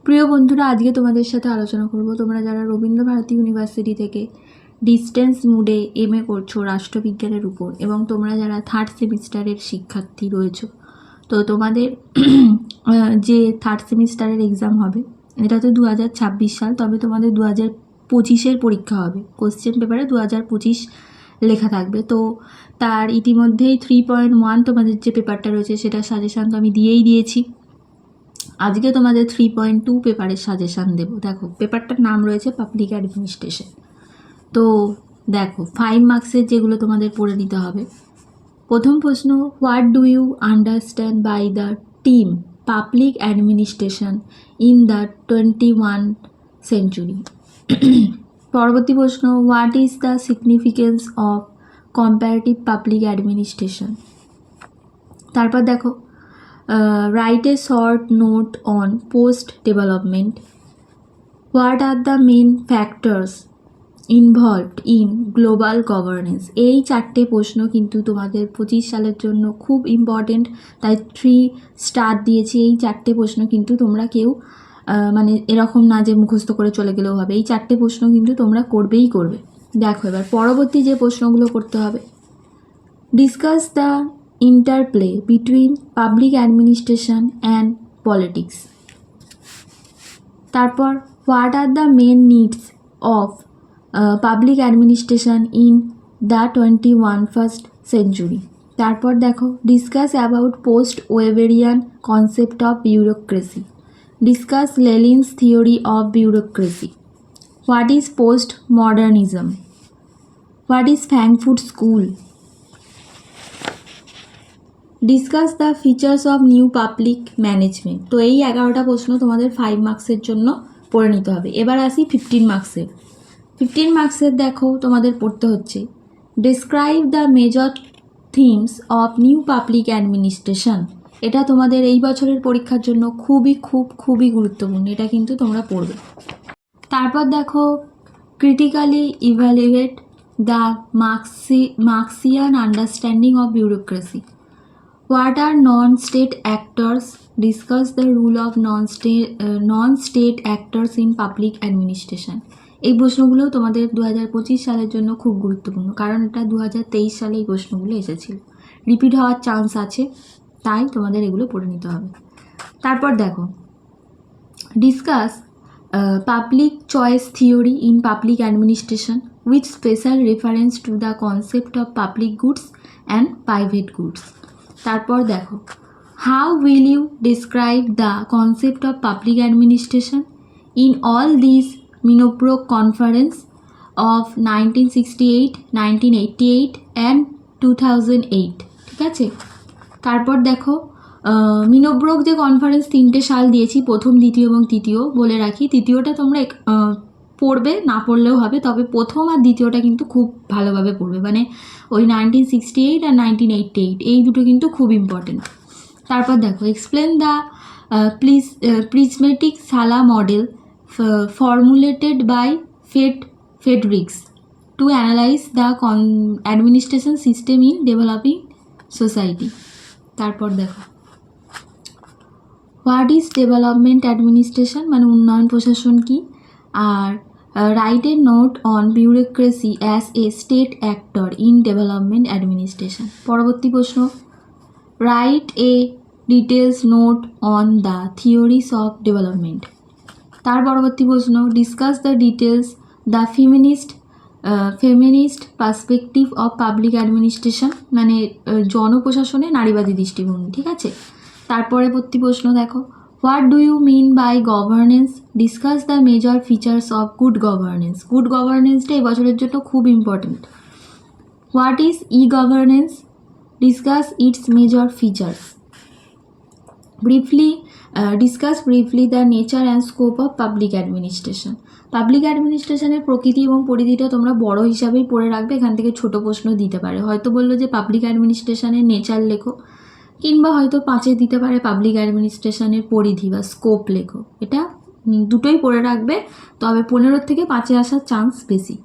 প্রিয় বন্ধুরা, আজকে তোমাদের সাথে আলোচনা করব তোমরা যারা রবীন্দ্রভারতী ইউনিভার্সিটি থেকে ডিস্টেন্স মুডে এমএ করছো রাষ্ট্রবিজ্ঞানের উপর এবং তোমরা যারা থার্ড সেমিস্টারের শিক্ষার্থী রয়েছো, তো তোমাদের যে থার্ড সেমিস্টারের এক্সাম হবে এটা তো 2026 সাল, তবে তোমাদের 2025-এর পরীক্ষা হবে। কোশ্চেন পেপারে 2025 লেখা থাকবে। তো তার ইতিমধ্যেই 3.1 তোমাদের যে পেপারটা রয়েছে সেটা সাজেশান তো আমি দিয়েছি। আজকে তোমাদের 3.2 পেপারের সাজেশান দেবো। দেখো, পেপারটার নাম রয়েছে পাবলিক অ্যাডমিনিস্ট্রেশন। তো দেখো, 5 মার্কসের যেগুলো তোমাদের পড়ে নিতে হবে। প্রথম প্রশ্ন, what do you understand by the team public administration in the 21 century. পরবর্তী প্রশ্ন, what is the significance of comparative public administration. তারপর দেখো, write a short note on post development. What are the main factors involved in global governance? এই 4টে প্রশ্ন কিন্তু তোমাদের 25 সালের জন্য খুব ইম্পর্টেন্ট, তাই 3 স্টার দিয়েছি। এই 4টে প্রশ্ন কিন্তু তোমরা কেউ মানে এরকম না যে মুখস্থ করে চলে গেলেও হবে, এই 4টে প্রশ্ন কিন্তু তোমরা করবেই করবে। দেখো, এবার পরবর্তী যে প্রশ্নগুলো করতে হবে, discuss the interplay between public administration and politics. তারপর, what are the main needs of public administration in the 21st century. তারপর দেখো, discuss about post-Weberian concept of bureaucracy. Discuss Lenin's theory of bureaucracy. What is post-modernism? What is Frankfurt School? Discuss the features of new public management. তো এই 11টা প্রশ্ন তোমাদের 5 মার্কসের জন্য পড়ে নিতে হবে। এবার আসি 15 মার্কসের। 15 মার্কসের দেখো তোমাদের পড়তে হচ্ছে, describe the major themes of new public administration. এটা তোমাদের এই বছরের পরীক্ষার জন্য খুবই গুরুত্বপূর্ণ, এটা কিন্তু তোমরা পড়বে। তারপর দেখো, critically evaluate the Marxian understanding of bureaucracy. What are non-state actors? Discuss the role of non-state actors in public administration. এই প্রশ্নগুলো তোমাদের 2025 সালের জন্য খুব গুরুত্বপূর্ণ, কারণ এটা 2023 সালে এই প্রশ্নগুলো এসেছিল, রিপিট হওয়ার চান্স আছে, তাই তোমাদের এগুলো পড়ে নিতে হবে। তারপর দেখো, discuss public choice theory in public administration with special reference to the concept of public goods and private goods. তারপর দেখো, how will you describe the concept of public administration in all this Minnowbrook conference of 1968, 1988 and 2008। ঠিক আছে। তারপর দেখো, মিনোব্রোক যে conference 3টে সাল দিয়েছি, প্রথম, দ্বিতীয় এবং তৃতীয়। বলে রাখি, তৃতীয়টা তোমরা পড়বে, না পড়লেও হবে, তবে প্রথম আর দ্বিতীয়টা কিন্তু খুব ভালোভাবে পড়বে, মানে ওই 1968 আর 1988 এই দুটো কিন্তু খুব ইম্পর্টেন্ট। তারপর দেখো, explain the prismatic sala model formulated by Fred Riggs to analyse the administration system in developing society. তারপর দেখো, হোয়াট ইজ ডেভেলপমেন্ট অ্যাডমিনিস্ট্রেশন, মানে উন্নয়ন প্রশাসন কি। আর write a note on bureaucracy as a state actor in development administration. পরবর্তী প্রশ্ন, write a details note on the theories of development. তার পরবর্তী প্রশ্ন, discuss the details the feminist perspective of public administration, মানে জনপ্রশাসনে নারীবাদী দৃষ্টিভঙ্গি। ঠিক আছে। তার পরবর্তী প্রশ্ন দেখো, what do you mean by governance? Discuss the major features of good governance. Good গভর্নেন্সটা এই বছরের জন্য খুব ইম্পর্টেন্ট। What is e governance? Discuss its major features. Discuss briefly the nature and scope of public administration. Public অ্যাডমিনিস্ট্রেশনের প্রকৃতি এবং পরিধিটা তোমরা বড় হিসাবেই পড়ে রাখবে, এখান থেকে ছোট প্রশ্ন দিতে পারে। হয়তো বললো যে পাবলিক অ্যাডমিনিস্ট্রেশনের নেচার লেখো, কিংবা হয়তো 5-এ দিতে পারে পাবলিক অ্যাডমিনিস্ট্রেশনের পরিধি বা স্কোপ লেখো। এটা দুটোই পড়ে রাখবে, তবে 15 থেকে 5-এ আসার চান্স বেশি।